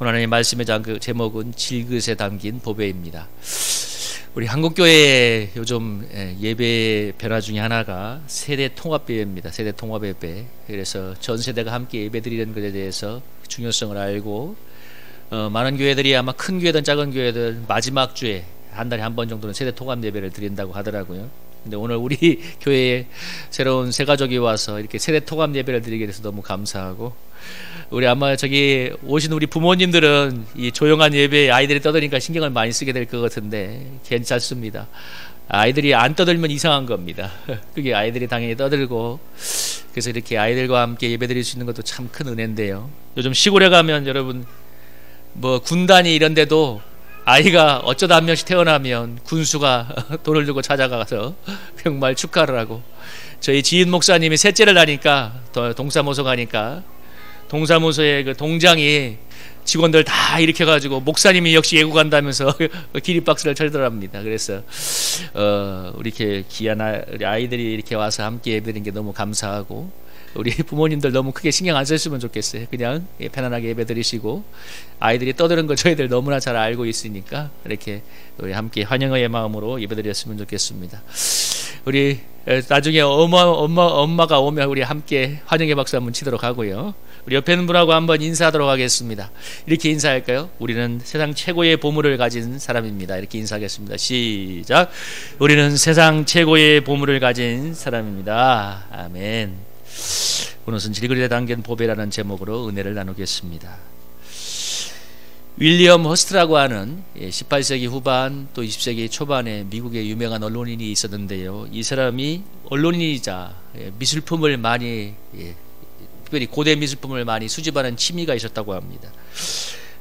오늘 하나님 말씀의 제목은 질그릇에 담긴 보배입니다. 우리 한국교회의 요즘 예배 변화 중에 하나가 세대 통합 예배입니다. 세대 통합 예배. 그래서 전 세대가 함께 예배 드리는 것에 대해서 중요성을 알고 많은 교회들이 아마 큰 교회든 작은 교회든 마지막 주에 한 달에 한 번 정도는 세대 통합 예배를 드린다고 하더라고요. 근데 오늘 우리 교회에 새로운 새 가족이 와서 이렇게 세대 통합 예배를 드리게 돼서 너무 감사하고, 우리 아마 저기 오신 우리 부모님들은 이 조용한 예배에 아이들이 떠드니까 신경을 많이 쓰게 될 것 같은데 괜찮습니다. 아이들이 안 떠들면 이상한 겁니다. 그게 아이들이 당연히 떠들고, 그래서 이렇게 아이들과 함께 예배 드릴 수 있는 것도 참 큰 은혜인데요. 요즘 시골에 가면 여러분 뭐 군단이 이런 데도 아이가 어쩌다 한 명씩 태어나면 군수가 돈을 들고 찾아가서 정말 축하를 하고, 저희 지인 목사님이 셋째를 하니까 동사무소 가니까 동사무소의 그 동장이 직원들 다 일으켜가지고 목사님이 역시 예고 간다면서 기립박수를 쳐더랍니다. 그래서 우리 이렇게 귀한 아이들이 이렇게 와서 함께 예배드리는 게 너무 감사하고, 우리 부모님들 너무 크게 신경 안 썼으면 좋겠어요. 그냥 편안하게 예배 드리시고, 아이들이 떠드는 거 저희들 너무나 잘 알고 있으니까 이렇게 우리 함께 환영의 마음으로 예배 드렸으면 좋겠습니다. 우리 나중에 엄마가 오면 우리 함께 환영의 박수 한번 치도록 하고요. 우리 옆에 있는 분하고 한번 인사하도록 하겠습니다. 이렇게 인사할까요? 우리는 세상 최고의 보물을 가진 사람입니다. 이렇게 인사하겠습니다. 시작. 우리는 세상 최고의 보물을 가진 사람입니다. 아멘. 오늘은 질그릇에 담긴 보배라는 제목으로 은혜를 나누겠습니다. 윌리엄 허스트라고 하는 18세기 후반 또 20세기 초반에 미국의 유명한 언론인이 있었는데요. 이 사람이 언론인이자 미술품을 많이, 특별히 고대 미술품을 많이 수집하는 취미가 있었다고 합니다.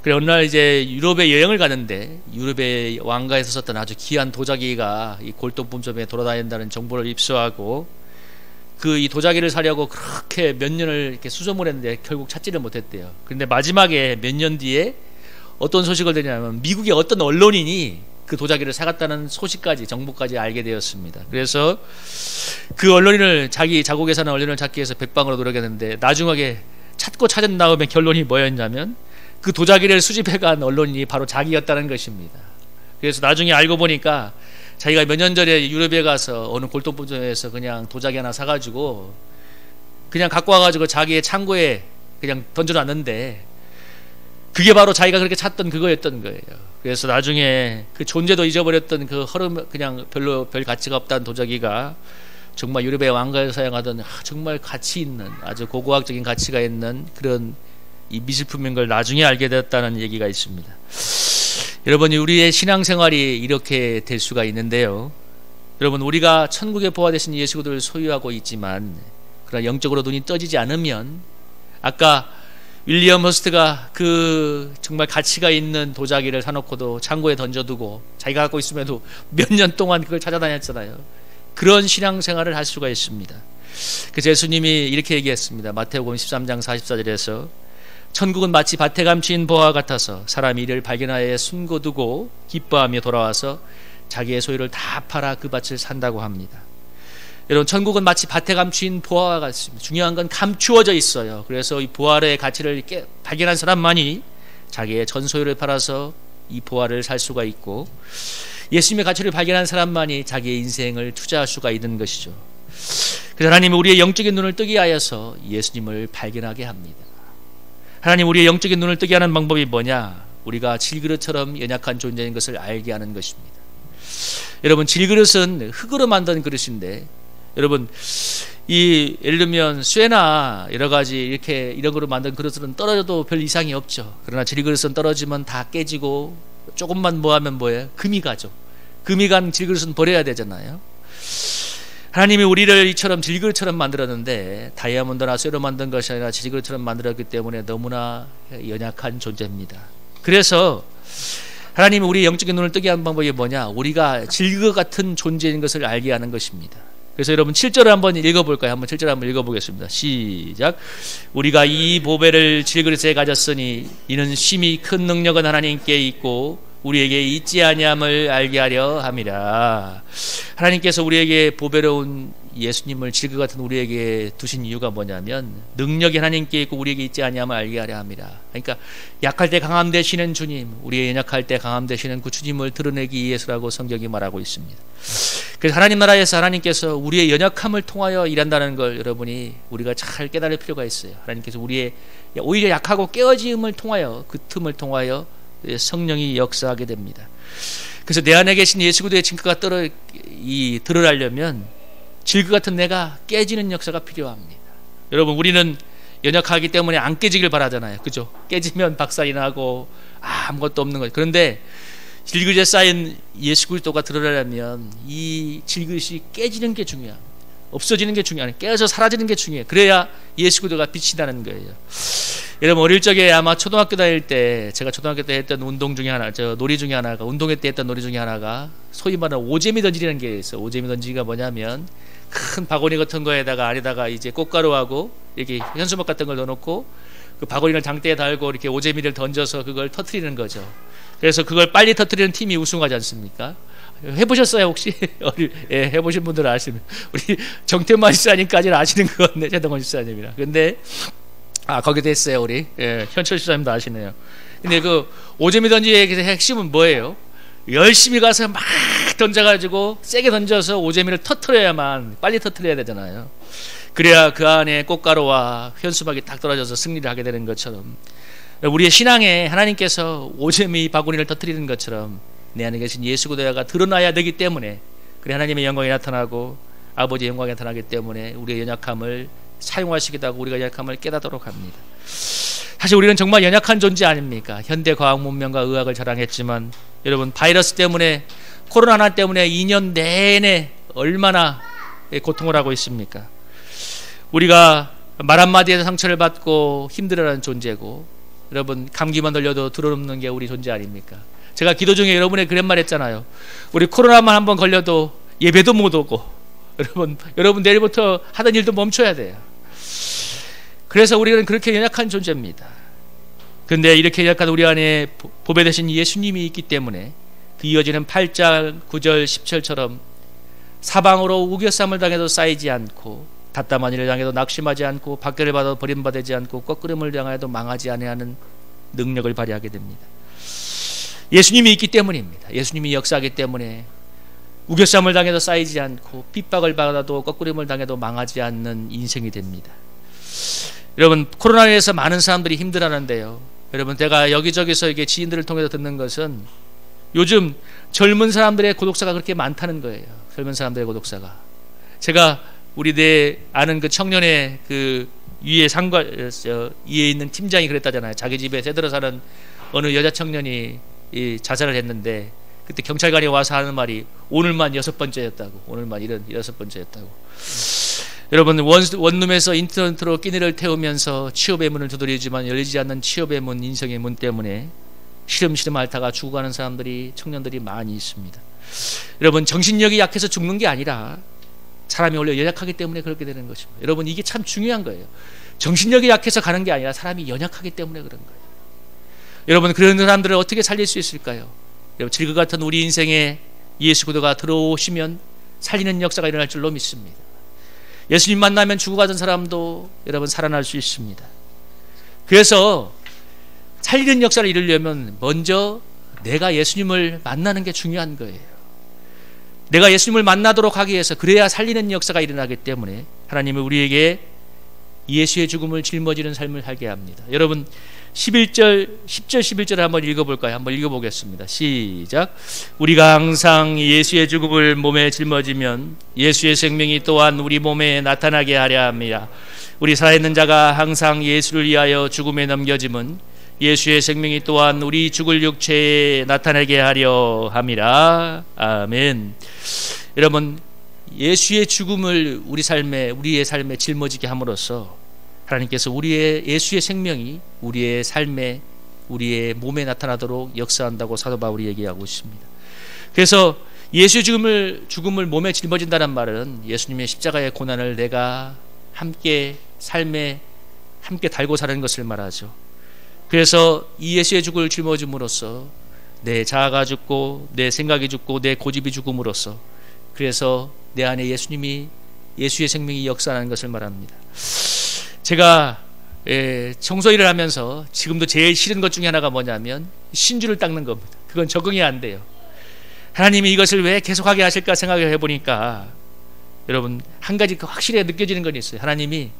그래 어느 날 이제 유럽에 여행을 가는데 유럽의 왕가에서 썼던 아주 귀한 도자기가 이 골동품점에 돌아다닌다는 정보를 입수하고 이 도자기를 사려고 그렇게 몇 년을 이렇게 수소문 했는데 결국 찾지를 못했대요. 그런데 마지막에 몇 년 뒤에 어떤 소식을 듣냐면 미국의 어떤 언론인이 그 도자기를 사갔다는 소식까지, 정보까지 알게 되었습니다. 그래서 그 언론인을, 자기 자국에 사는 언론인을 찾기 위해서 백방으로 노력했는데 나중에 찾고 찾은 다음에 결론이 뭐였냐면 그 도자기를 수집해간 언론인이 바로 자기였다는 것입니다. 그래서 나중에 알고 보니까 자기가 몇 년 전에 유럽에 가서 어느 골동품점에서 그냥 도자기 하나 사가지고 그냥 갖고 와가지고 자기의 창고에 그냥 던져놨는데 그게 바로 자기가 그렇게 찾던 그거였던 거예요. 그래서 나중에 그 존재도 잊어버렸던 그 그냥 별 가치가 없다는 도자기가 정말 유럽의 왕가에서 사용하던 정말 가치 있는, 아주 고고학적인 가치가 있는 그런 이 미술품인 걸 나중에 알게 되었다는 얘기가 있습니다. 여러분, 우리의 신앙생활이 이렇게 될 수가 있는데요. 여러분, 우리가 천국에 보화되신 예수 그리스도를 소유하고 있지만 그러나 영적으로 눈이 떠지지 않으면, 아까 윌리엄 허스트가 그 정말 가치가 있는 도자기를 사놓고도 창고에 던져두고 자기가 갖고 있음에도 몇 년 동안 그걸 찾아다녔잖아요. 그런 신앙생활을 할 수가 있습니다. 그래서 예수님이 이렇게 얘기했습니다. 마태복음 13장 44절에서 천국은 마치 밭에 감추인 보화 같아서 사람이 이를 발견하여 숨겨두고 기뻐하며 돌아와서 자기의 소유를 다 팔아 그 밭을 산다고 합니다. 여러분, 천국은 마치 밭에 감추인 보화와 같습니다. 중요한 건 감추어져 있어요. 그래서 이 보화의 가치를 발견한 사람만이 자기의 전 소유를 팔아서 이 보화를 살 수가 있고, 예수님의 가치를 발견한 사람만이 자기의 인생을 투자할 수가 있는 것이죠. 그래서 하나님은 우리의 영적인 눈을 뜨게 하여서 예수님을 발견하게 합니다. 하나님, 우리의 영적인 눈을 뜨게 하는 방법이 뭐냐? 우리가 질그릇처럼 연약한 존재인 것을 알게 하는 것입니다. 여러분, 질그릇은 흙으로 만든 그릇인데, 여러분, 예를 들면 쇠나 여러 가지 이런 거로 만든 그릇은 떨어져도 별 이상이 없죠. 그러나 질그릇은 떨어지면 다 깨지고 조금만 하면 뭐예요? 금이 가죠. 금이 간 질그릇은 버려야 되잖아요. 하나님이 우리를 이처럼 질그릇처럼 만들었는데 다이아몬드나 쇠로 만든 것이 아니라 질그릇처럼 만들었기 때문에 너무나 연약한 존재입니다. 그래서 하나님이 우리의 영적인 눈을 뜨게 하는 방법이 뭐냐? 우리가 질그릇 같은 존재인 것을 알게 하는 것입니다. 그래서 여러분 7절을 한번 읽어볼까요? 한번 7절 한번 읽어보겠습니다. 시작. 우리가 이 보배를 질그릇에 가졌으니 이는 심히 큰 능력은 하나님께 있고 우리에게 있지 아니함을 알게 하려 함이라. 하나님께서 우리에게 보배로운 예수님을 질그 같은 우리에게 두신 이유가 뭐냐면 능력이 하나님께 있고 우리에게 있지 아니함을 알게 하려 함이라. 그러니까 약할 때 강함 되시는 주님, 우리의 연약할 때 강함 되시는 그 주님을 드러내기 위해서라고 성경이 말하고 있습니다. 그래서 하나님 나라에서 하나님께서 우리의 연약함을 통하여 일한다는 걸 여러분이 우리가 잘 깨달을 필요가 있어요. 하나님께서 우리의 오히려 약하고 깨어짐을 통하여 그 틈을 통하여 성령이 역사하게 됩니다. 그래서 내 안에 계신 예수 그리스도의 증거가 드러나려면 질그 같은 내가 깨지는 역사가 필요합니다. 여러분, 우리는 연약하기 때문에 안 깨지길 바라잖아요. 그죠? 깨지면 박살이 나고 아무것도 없는 거죠. 그런데 질그릇에 쌓인 예수 그리스도가 드러나려면 이 질그릇이 깨지는 게 중요합니다. 없어지는 게 중요해요. 깨어서 사라지는 게 중요해요. 그래야 예수 그리스도가 빛이 나는 거예요. 여러분, 어릴 적에 아마 초등학교 다닐 때, 제가 초등학교 때 했던 운동 중에 하나, 놀이 중에 하나가, 운동회 때 했던 놀이 중에 하나가 소위 말하는 오재미 던지라는 게 있어요. 오재미 던지기가 뭐냐면 큰 바구니 같은 거에다가 안에다가 이제 꽃가루하고 이렇게 현수막 같은 걸 넣어놓고 그 바구니를 장대에 달고 이렇게 오재미를 던져서 그걸 터트리는 거죠. 그래서 그걸 빨리 터트리는 팀이 우승하지 않습니까? 해보셨어요 혹시? 예, 해보신 분들은 아시면 우리 정태만 집사님까지는 아시는 것 같네, 최동원 집사님이랑. 근데 거기도 했어요 우리. 예, 현철 집사님도 아시네요. 근데 그 오재미 던지기의 핵심은 뭐예요? 열심히 가서 막 던져가지고 세게 던져서 오재미를 터트려야만, 빨리 터트려야 되잖아요. 그래야 그 안에 꽃가루와 현수막이 딱 떨어져서 승리를 하게 되는 것처럼, 우리의 신앙에 하나님께서 오재미 바구니를 터트리는 것처럼 내 안에 계신 예수 그리스도가 드러나야 되기 때문에, 그래 하나님의 영광이 나타나고 아버지의 영광이 나타나기 때문에 우리의 연약함을 사용하시기도 하고 우리가 연약함을 깨닫도록 합니다. 사실 우리는 정말 연약한 존재 아닙니까? 현대 과학 문명과 의학을 자랑했지만 여러분, 바이러스 때문에, 코로나 때문에 2년 내내 얼마나 고통을 하고 있습니까? 우리가 말 한마디에서 상처를 받고 힘들어하는 존재고, 여러분 감기만 걸려도 들어눕는 게 우리 존재 아닙니까? 제가 기도 중에 여러분의 그런 말 했잖아요. 우리 코로나만 한번 걸려도 예배도 못 오고, 여러분 내일부터 하던 일도 멈춰야 돼요. 그래서 우리는 그렇게 연약한 존재입니다. 그런데 이렇게 연약한 우리 안에 보배 되신 예수님이 있기 때문에 그 이어지는 8장 9절 10절처럼 사방으로 우겨쌈을 당해도 쌓이지 않고, 답답한 일을 당해도 낙심하지 않고, 박해를 받아도 버림받지 않고, 꺾으름을 당해도 망하지 아니하는 능력을 발휘하게 됩니다. 예수님이 있기 때문입니다. 예수님이 역사하기 때문에 우겨쌈을 당해도 쌓이지 않고, 핍박을 받아도 꺾으림을 당해도 망하지 않는 인생이 됩니다. 여러분, 코로나로 인해서 많은 사람들이 힘들어하는데요, 여러분 제가 여기저기서 이게 지인들을 통해서 듣는 것은 요즘 젊은 사람들의 고독사가 그렇게 많다는 거예요. 젊은 사람들의 고독사가. 제가 우리 내 아는 그 청년의 그 위에 위에 있는 팀장이 그랬다잖아요. 자기 집에 새들어 사는 어느 여자 청년이 자살을 했는데, 그때 경찰관이 와서 하는 말이 오늘만 6번째였다고. 오늘만 6번째였다고. 여러분, 원룸에서 인터넷으로 끼니를 태우면서 취업의 문을 두드리지만 열리지 않는 취업의 문, 인생의 문 때문에 시름시름 앓다가 죽어가는 사람들이, 청년들이 많이 있습니다. 여러분, 정신력이 약해서 죽는 게 아니라 사람이 원래 연약하기 때문에 그렇게 되는 것입니다. 여러분, 이게 참 중요한 거예요. 정신력이 약해서 가는 게 아니라 사람이 연약하기 때문에 그런 거예요. 여러분, 그런 사람들을 어떻게 살릴 수 있을까요? 여러분, 질그 같은 우리 인생에 예수 그리스도가 들어오시면 살리는 역사가 일어날 줄로 믿습니다. 예수님 만나면 죽어가던 사람도 여러분 살아날 수 있습니다. 그래서 살리는 역사를 이루려면 먼저 내가 예수님을 만나는 게 중요한 거예요. 내가 예수님을 만나도록 하기 위해서, 그래야 살리는 역사가 일어나기 때문에 하나님은 우리에게 예수의 죽음을 짊어지는 삶을 살게 합니다. 여러분, 10절 11절을 한번 읽어볼까요? 한번 읽어보겠습니다. 시작. 우리가 항상 예수의 죽음을 몸에 짊어지면 예수의 생명이 또한 우리 몸에 나타나게 하려 합니다. 우리 살아있는 자가 항상 예수를 위하여 죽음에 넘겨짐은 예수의 생명이 또한 우리 죽을 육체에 나타나게 하려 함이라. 아멘. 여러분, 예수의 죽음을 우리의 삶에 짊어지게 함으로써 하나님께서 예수의 생명이 우리의 삶에, 우리의 몸에 나타나도록 역사한다고 사도 바울이 얘기하고 있습니다. 그래서 예수의 죽음을 몸에 짊어진다는 말은 예수님의 십자가의 고난을 내가 함께 삶에 함께 달고 사는 것을 말하죠. 그래서 이 예수의 죽음을 짊어짐으로써 내 자아가 죽고, 내 생각이 죽고, 내 고집이 죽음으로써, 그래서 내 안에 예수님이 예수의 생명이 역사하는 것을 말합니다. 제가 청소 일을 하면서 지금도 제일 싫은 것 중에 하나가 뭐냐면 신주를 닦는 겁니다. 그건 적응이 안 돼요. 하나님이 이것을 왜 계속하게 하실까 생각을 해보니까 여러분 한 가지 확실히 느껴지는 건 있어요. 하나님이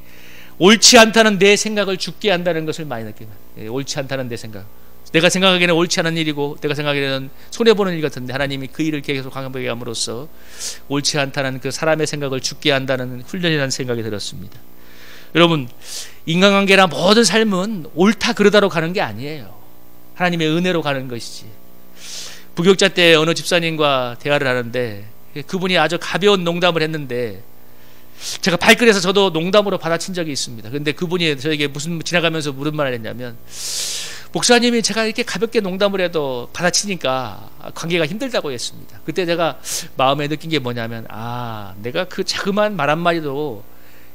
옳지 않다는 내 생각을 죽게 한다는 것을 많이 느껴요. 옳지 않다는 내 생각, 내가 생각하기에는 옳지 않은 일이고 내가 생각하기에는 손해보는 일 같은데 하나님이 그 일을 계속 강하게 함으로써 옳지 않다는 그 사람의 생각을 죽게 한다는 훈련이라는 생각이 들었습니다. 여러분, 인간관계나 모든 삶은 옳다 그르다로 가는 게 아니에요. 하나님의 은혜로 가는 것이지. 부교육자 때 어느 집사님과 대화를 하는데 그분이 아주 가벼운 농담을 했는데 제가 발끈해서 저도 농담으로 받아친 적이 있습니다. 근데 그분이 저에게 지나가면서 무슨 말을 했냐면, 목사님이 제가 이렇게 가볍게 농담을 해도 받아치니까 관계가 힘들다고 했습니다. 그때 제가 마음에 느낀 게 뭐냐면, 내가 그 자그마한 말 한마디도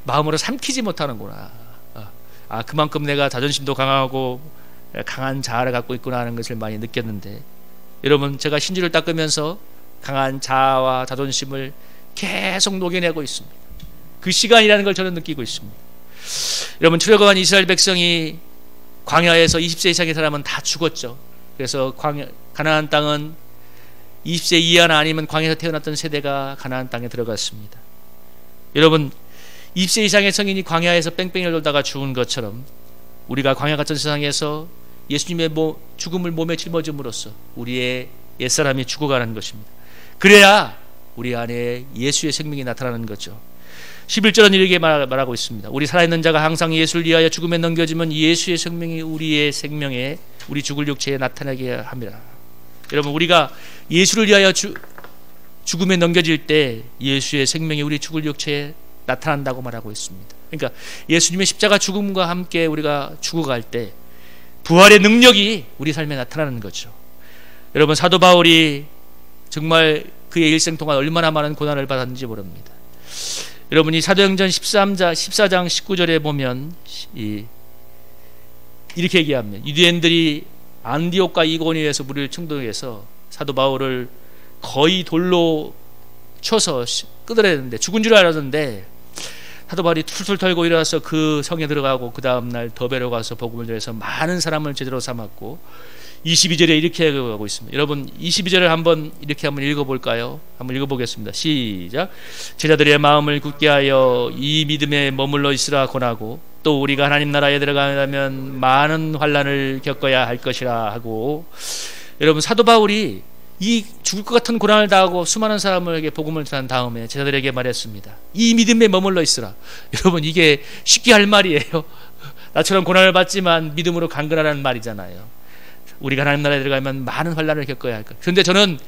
마음으로 삼키지 못하는구나. 그만큼 내가 자존심도 강하고 강한 자아를 갖고 있구나 하는 것을 많이 느꼈는데, 여러분, 제가 신주를 닦으면서 강한 자아와 자존심을 계속 녹여내고 있습니다. 그 시간이라는 걸 저는 느끼고 있습니다. 여러분, 출애굽한 이스라엘 백성이 광야에서 20세 이상의 사람은 다 죽었죠. 그래서 가나안 땅은 20세 이하나 아니면 광야에서 태어났던 세대가 가나안 땅에 들어갔습니다. 여러분, 20세 이상의 성인이 광야에서 뺑뺑이를 돌다가 죽은 것처럼 우리가 광야 같은 세상에서 예수님의 죽음을 몸에 짊어짐으로써 우리의 옛사람이 죽어가는 것입니다. 그래야 우리 안에 예수의 생명이 나타나는 거죠. 11절은 이렇게 말하고 있습니다. 우리 살아있는 자가 항상 예수를 위하여 죽음에 넘겨지면 예수의 생명이 우리의 생명에, 우리 죽을 육체에 나타나게 합니다. 여러분, 우리가 예수를 위하여 죽음에 넘겨질 때 예수의 생명이 우리 죽을 육체에 나타난다고 말하고 있습니다. 그러니까 예수님의 십자가 죽음과 함께 우리가 죽어갈 때 부활의 능력이 우리 삶에 나타나는 거죠. 여러분, 사도 바울이 정말 그의 일생 동안 얼마나 많은 고난을 받았는지 모릅니다. 여러분이 사도행전 14장 19절에 보면 이렇게 얘기합니다. 유대인들이 안디옥과 이고니에서 무리를 충동해서 사도 바울을 거의 돌로 쳐서 끄드렸는데, 죽은 줄 알았는데 사도 바울이 툴툴 털고 일어나서 그 성에 들어가고 그 다음날 더베로 가서 복음을 전해서 많은 사람을 제대로 삼았고, 22절에 이렇게 하고 있습니다. 여러분, 22절을 한번 읽어볼까요? 한번 읽어보겠습니다. 시작. 제자들의 마음을 굳게 하여 이 믿음에 머물러 있으라 권하고, 또 우리가 하나님 나라에 들어가려면 많은 환난을 겪어야 할 것이라 하고. 여러분, 사도 바울이 이 죽을 것 같은 고난을 당하고 수많은 사람에게 복음을 전한 다음에 제자들에게 말했습니다. 이 믿음에 머물러 있으라. 여러분, 이게 쉽게 할 말이에요. 나처럼 고난을 받지만 믿음으로 강건하라는 말이잖아요. 우리가 하나님 나라에 들어가면 많은 환난을 겪어야 할 것. 그런데 저는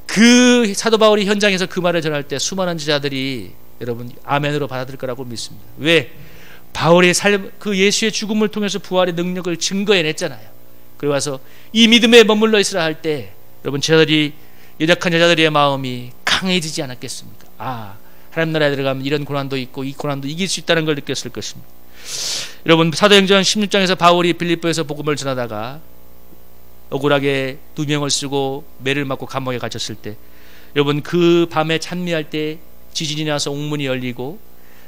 그 사도 바울이 현장에서 그 말을 전할 때 수많은 제자들이 여러분 아멘으로 받아들일 거라고 믿습니다. 왜? 바울의 삶, 그 예수의 죽음을 통해서 부활의 능력을 증거해냈잖아요. 그리고 와서 이 믿음에 머물러 있으라 할 때 여러분, 제자들이, 연약한 제자들의 마음이 강해지지 않았겠습니까? 하나님 나라에 들어가면 이런 고난도 있고 이 고난도 이길 수 있다는 걸 느꼈을 것입니다. 여러분, 사도행전 16장에서 바울이 빌립보에서 복음을 전하다가 억울하게 누명을 쓰고 매를 맞고 감옥에 갇혔을 때, 여러분, 그 밤에 찬미할 때 지진이 나서 옥문이 열리고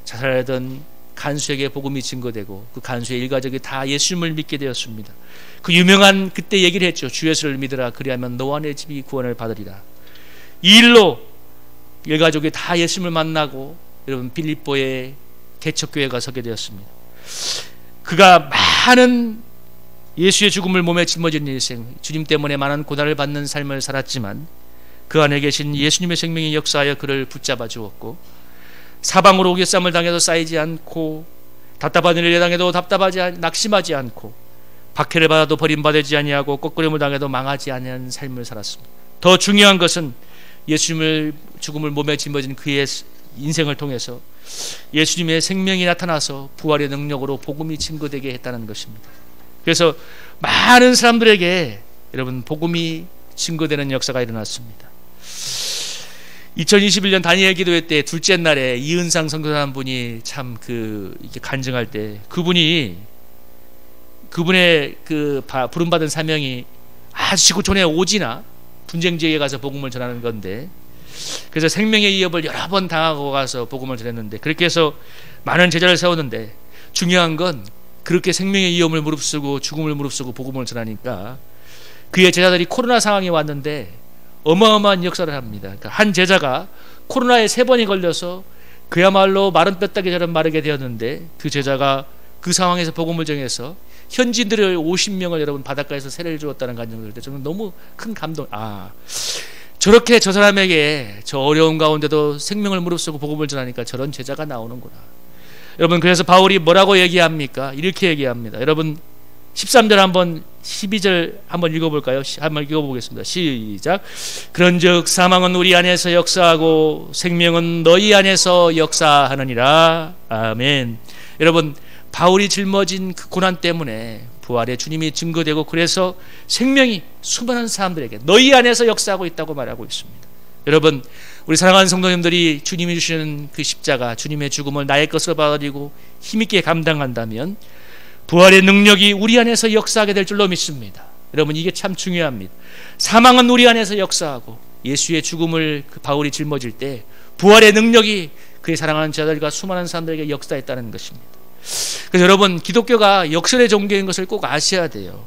자살하던 간수에게 복음이 증거되고 그 간수의 일가족이 다 예수님을 믿게 되었습니다. 그 유명한 그때 얘기를 했죠. 주 예수를 믿으라, 그리하면 너와 내 집이 구원을 받으리라. 이 일로 일가족이 다 예수님을 만나고 여러분 빌립보에 개척교회가 서게 되었습니다. 그가 많은 예수의 죽음을 몸에 짊어진 일생, 주님 때문에 많은 고난을 받는 삶을 살았지만 그 안에 계신 예수님의 생명이 역사하여 그를 붙잡아 주었고, 사방으로 오개쌈을 당해도 쌓이지 않고, 답답한 일을 당해도 낙심하지 않고, 박해를 받아도 버림받지 아니하고, 꺾으림을 당해도 망하지 아니하는 삶을 살았습니다. 더 중요한 것은 예수님을 죽음을 몸에 짊어진 그의 인생을 통해서 예수님의 생명이 나타나서 부활의 능력으로 복음이 증거되게 했다는 것입니다. 그래서 많은 사람들에게 여러분 복음이 증거되는 역사가 일어났습니다. 2021년 다니엘 기도회 때 둘째 날에 이은상 선교사 한 분이 참 이렇게 간증할 때 그분의 부름받은 사명이 아주 지구촌의 오지나 분쟁 지역에 가서 복음을 전하는 건데, 그래서 생명의 위협을 여러 번 당하고 가서 복음을 전했는데, 그렇게 해서 많은 제자를 세웠는데, 중요한 건 그렇게 생명의 위험을 무릅쓰고 죽음을 무릅쓰고 복음을 전하니까 그의 제자들이 코로나 상황이 왔는데 어마어마한 역사를 합니다. 그러니까 한 제자가 코로나에 3번이 걸려서 그야말로 마른 뼈다귀처럼 마르게 되었는데, 그 제자가 그 상황에서 복음을 전해서 현지인들을 50명을 여러분 바닷가에서 세례를 주었다는 간증을 들을 때 저는 너무 큰 감동. 저렇게 저 사람에게 저 어려운 가운데도 생명을 무릅쓰고 복음을 전하니까 저런 제자가 나오는구나. 여러분, 그래서 바울이 뭐라고 얘기합니까? 이렇게 얘기합니다. 여러분 13절 한번 12절 한번 읽어볼까요? 한번 읽어보겠습니다. 시작. 그런즉 사망은 우리 안에서 역사하고 생명은 너희 안에서 역사하느니라. 아멘. 여러분, 바울이 짊어진 그 고난 때문에 부활의 주님이 증거되고, 그래서 생명이 수많은 사람들에게 너희 안에서 역사하고 있다고 말하고 있습니다. 여러분, 우리 사랑하는 성도님들이 주님이 주시는 그 십자가, 주님의 죽음을 나의 것으로 받아들이고 힘있게 감당한다면 부활의 능력이 우리 안에서 역사하게 될 줄로 믿습니다. 여러분, 이게 참 중요합니다. 사망은 우리 안에서 역사하고 예수의 죽음을 그 바울이 짊어질 때 부활의 능력이 그의 사랑하는 자들과 수많은 사람들에게 역사했다는 것입니다. 그래서 여러분, 기독교가 역설의 종교인 것을 꼭 아셔야 돼요.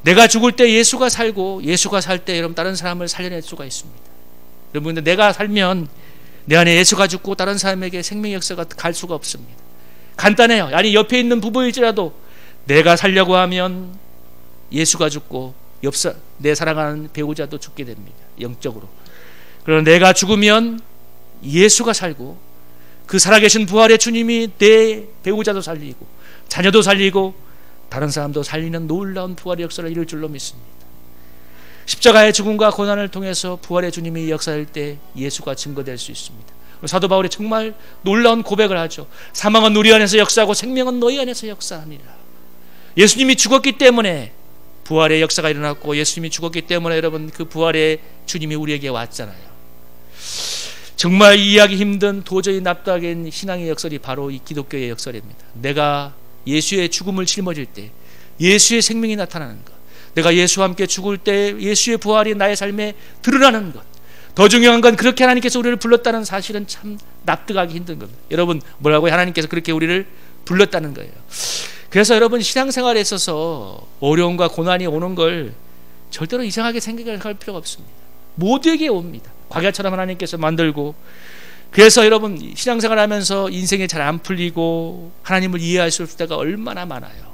내가 죽을 때 예수가 살고, 예수가 살 때 여러분 다른 사람을 살려낼 수가 있습니다. 여러분, 근데 내가 살면 내 안에 예수가 죽고 다른 사람에게 생명의 역사가 갈 수가 없습니다. 간단해요. 아니, 옆에 있는 부부일지라도 내가 살려고 하면 예수가 죽고 내 사랑하는 배우자도 죽게 됩니다. 영적으로. 그러나 내가 죽으면 예수가 살고 그 살아계신 부활의 주님이 내 배우자도 살리고 자녀도 살리고 다른 사람도 살리는 놀라운 부활의 역사를 이룰 줄로 믿습니다. 십자가의 죽음과 고난을 통해서 부활의 주님이 역사할 때 예수가 증거될 수 있습니다. 사도 바울이 정말 놀라운 고백을 하죠. 사망은 우리 안에서 역사하고 생명은 너희 안에서 역사하니라. 예수님이 죽었기 때문에 부활의 역사가 일어났고, 예수님이 죽었기 때문에 여러분 그 부활의 주님이 우리에게 왔잖아요. 정말 이해하기 힘든, 도저히 납득하기 신앙의 역설이 바로 이 기독교의 역설입니다. 내가 예수의 죽음을 짊어질 때 예수의 생명이 나타나는 것, 내가 예수와 함께 죽을 때 예수의 부활이 나의 삶에 드러나는 것, 더 중요한 건 그렇게 하나님께서 우리를 불렀다는 사실은 참 납득하기 힘든 겁니다. 여러분, 뭐라고요? 하나님께서 그렇게 우리를 불렀다는 거예요. 그래서 여러분, 신앙생활에 있어서 어려움과 고난이 오는 걸 절대로 이상하게 생각할 필요가 없습니다. 모두에게 옵니다. 과거처럼 하나님께서 만들고, 그래서 여러분 신앙생활 하면서 인생이 잘 안 풀리고 하나님을 이해할 수 없을 때가 얼마나 많아요.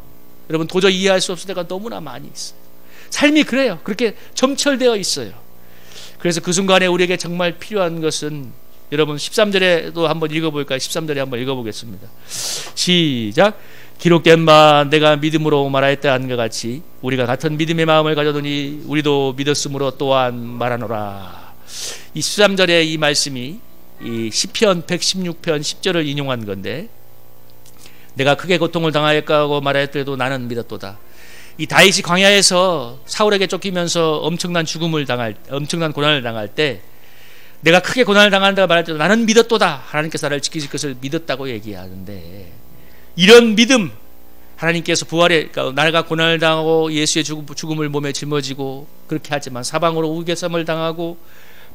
여러분, 도저히 이해할 수 없을 때가 너무나 많이 있어요. 삶이 그래요. 그렇게 점철되어 있어요. 그래서 그 순간에 우리에게 정말 필요한 것은, 여러분 13절에도 한번 읽어볼까요? 13절에 한번 읽어보겠습니다. 시작. 기록된 바 내가 믿음으로 말하였다 한것 같이 우리가 같은 믿음의 마음을 가져더니 우리도 믿었으므로 또한 말하노라. 이 13절의 이 말씀이 이 시편 116편 10절을 인용한 건데, 내가 크게 고통을 당하였고 말하였더라도 나는 믿었도다. 이 다윗이 광야에서 사울에게 쫓기면서 엄청난 고난을 당할 때 내가 크게 고난을 당한다고 말할 때도 나는 믿었도다. 하나님께서 나를 지키실 것을 믿었다고 얘기하는데, 이런 믿음, 하나님께서 부활에, 그러니까 나가 고난을 당하고 예수의 죽음을 몸에 짊어지고 그렇게 하지만 사방으로 우겨쌈을 당하고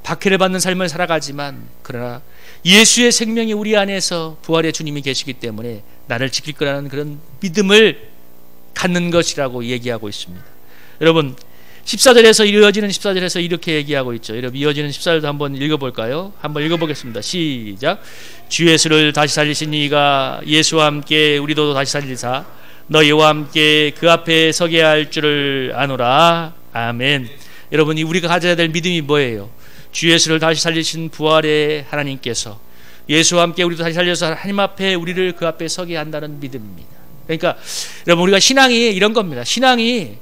박해를 받는 삶을 살아가지만, 그러나 예수의 생명이 우리 안에서 부활의 주님이 계시기 때문에 나를 지킬 거라는 그런 믿음을 갖는 것이라고 얘기하고 있습니다. 여러분 14절에서 이어지는 14절에서 이렇게 얘기하고 있죠. 여러분 이어지는 14절도 한번 읽어볼까요? 한번 읽어보겠습니다. 시작. 주 예수를 다시 살리신 이가 예수와 함께 우리도 다시 살리사 너희와 함께 그 앞에 서게 할 줄을 아노라. 아멘. 여러분, 우리가 가져야 될 믿음이 뭐예요? 주 예수를 다시 살리신 부활의 하나님께서 예수와 함께 우리도 다시 살려서 하나님 앞에 우리를 그 앞에 서게 한다는 믿음입니다. 그러니까 여러분, 우리가 신앙이 이런 겁니다. 신앙이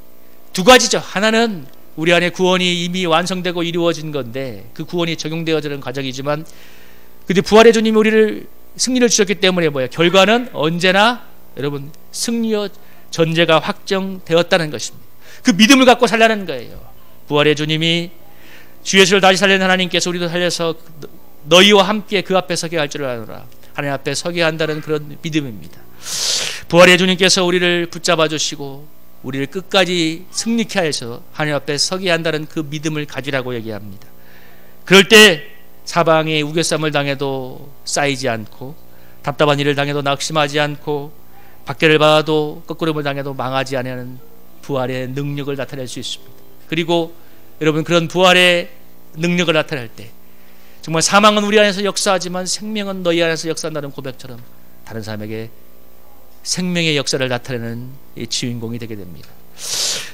두 가지죠. 하나는 우리 안에 구원이 이미 완성되고 이루어진 건데 그 구원이 적용되어지는 과정이지만, 근데 부활의 주님이 우리를 승리를 주셨기 때문에 뭐예요? 결과는 언제나 여러분 승리의 전제가 확정되었다는 것입니다. 그 믿음을 갖고 살라는 거예요. 부활의 주님이 주 예수를 다시 살리는 하나님께서 우리도 살려서 너희와 함께 그 앞에 서게 할 줄을 아노라. 하나님 앞에 서게 한다는 그런 믿음입니다. 부활의 주님께서 우리를 붙잡아 주시고 우리를 끝까지 승리케 하여서 하나님 앞에 서게 한다는 그 믿음을 가지라고 얘기합니다. 그럴 때 사방에 우겨쌈을 당해도 쌓이지 않고, 답답한 일을 당해도 낙심하지 않고, 박해를 받아도 거꾸름을 당해도 망하지 않는 부활의 능력을 나타낼 수 있습니다. 그리고 여러분, 그런 부활의 능력을 나타낼 때 정말 사망은 우리 안에서 역사하지만 생명은 너희 안에서 역사한다는 고백처럼 다른 사람에게 생명의 역사를 나타내는 주인공이 되게 됩니다.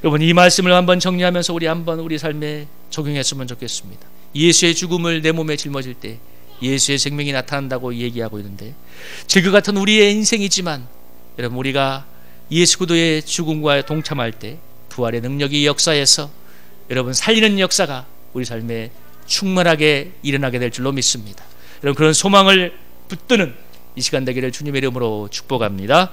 여러분, 이 말씀을 한번 정리하면서 우리 한번 우리 삶에 적용했으면 좋겠습니다. 예수의 죽음을 내 몸에 짊어질 때 예수의 생명이 나타난다고 얘기하고 있는데, 질것 같은 우리의 인생이지만 여러분, 우리가 예수 그리스도의 죽음과 동참할 때 부활의 능력이 역사해서 여러분 살리는 역사가 우리 삶에 충만하게 일어나게 될 줄로 믿습니다. 여러분, 그런 소망을 붙드는 이 시간 되기를 주님의 이름으로 축복합니다.